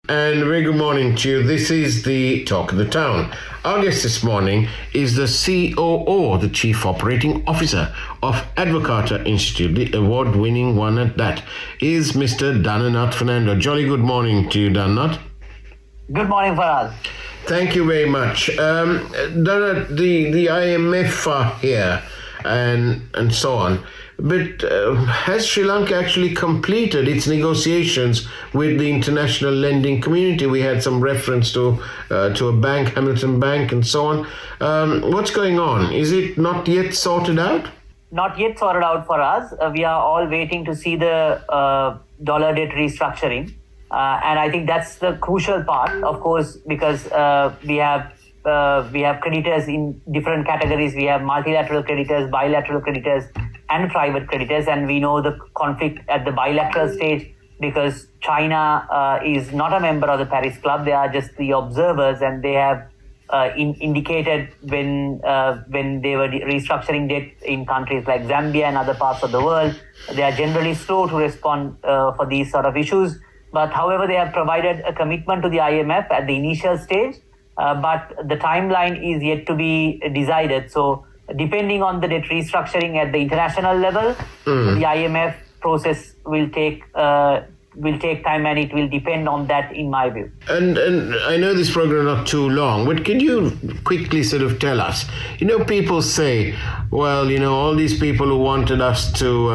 And very good morning to you. This is the Talk of the Town. Our guest this morning is the COO, the Chief Operating Officer of Advocata Institute, the award-winning one at that, is Mr. Dhananath Fernando. Jolly good morning to you, Dhananath. Good morning, Faraz. Thank you very much. Dhananath, the IMF are here and so on. But has Sri Lanka actually completed its negotiations with the international lending community? We had some reference to a bank, Hamilton Bank, and so on. What's going on? Is it not yet sorted out? Not yet sorted out for us. We are all waiting to see the dollar debt restructuring. And I think that's the crucial part, of course, because we have creditors in different categories. We have multilateral creditors, bilateral creditors, and private creditors. And we know the conflict at the bilateral stage because China is not a member of the Paris Club. They are just the observers, and they have indicated when they were restructuring debt in countries like Zambia and other parts of the world, they are generally slow to respond for these sort of issues. But however, they have provided a commitment to the IMF at the initial stage, but the timeline is yet to be decided. So depending on the debt restructuring at the international level, the IMF process will take time, and it will depend on that, in my view. And I know this program is not too long, but can you quickly sort of tell us, people say, well, all these people who wanted us to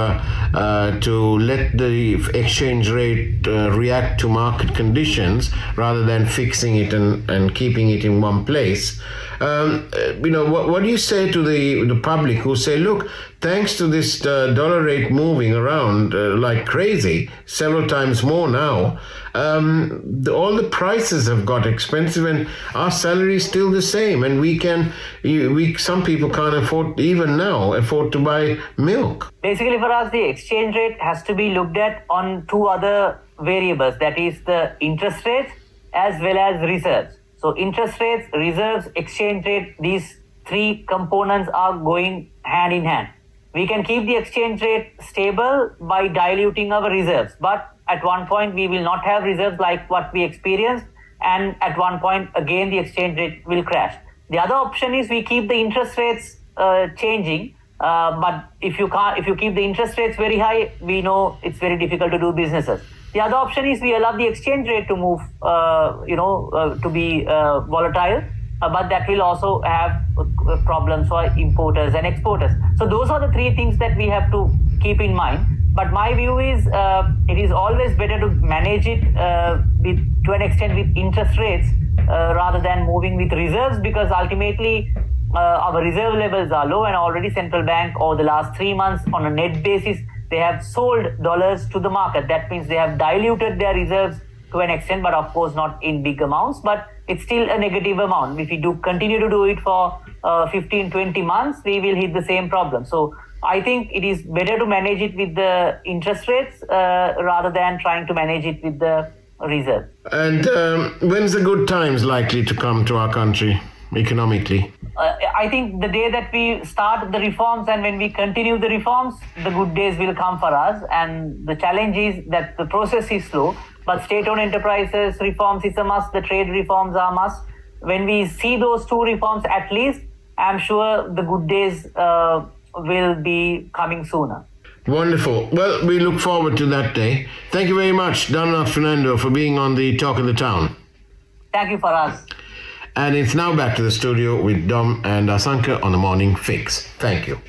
let the exchange rate react to market conditions rather than fixing it and keeping it in one place. What do you say to the public who say, look, thanks to this dollar rate moving around like crazy, several times more now, all the prices have got expensive and our salary is still the same, and some people can't afford to buy milk. Basically, for us, the exchange rate has to be looked at on two other variables, that is the interest rates as well as reserves. So interest rates, reserves, exchange rate, these three components are going hand in hand. We can keep the exchange rate stable by diluting our reserves, but at one point we will not have reserves like what we experienced, and at one point again the exchange rate will crash. The other option is we keep the interest rates changing, but if you keep the interest rates very high, we know it's very difficult to do businesses. The other option is we allow the exchange rate to move, to be volatile, but that will also have problems for importers and exporters. So those are the three things that we have to keep in mind. But my view is it is always better to manage it to an extent with interest rates rather than moving with reserves, because ultimately our reserve levels are low, and already central bank over the last 3 months on a net basis, they have sold dollars to the market. That means they have diluted their reserves to an extent, but of course not in big amounts, but it's still a negative amount. If we continue to do it for 15-20 months, we will hit the same problem. So I think it is better to manage it with the interest rates rather than trying to manage it with the reserve. And when's the good times likely to come to our country economically? I think the day that we start the reforms and when we continue the reforms, the good days will come for us. And the challenge is that the process is slow, but state-owned enterprises reforms is a must, the trade reforms are a must. When we see those two reforms at least, I'm sure the good days will be coming sooner. Wonderful. Well, we look forward to that day. Thank you very much, Dhananath Fernando, for being on the Talk of the Town. Thank you, Faraz. And it's now back to the studio with Dom and Asanka on the Morning Fix. Thank you.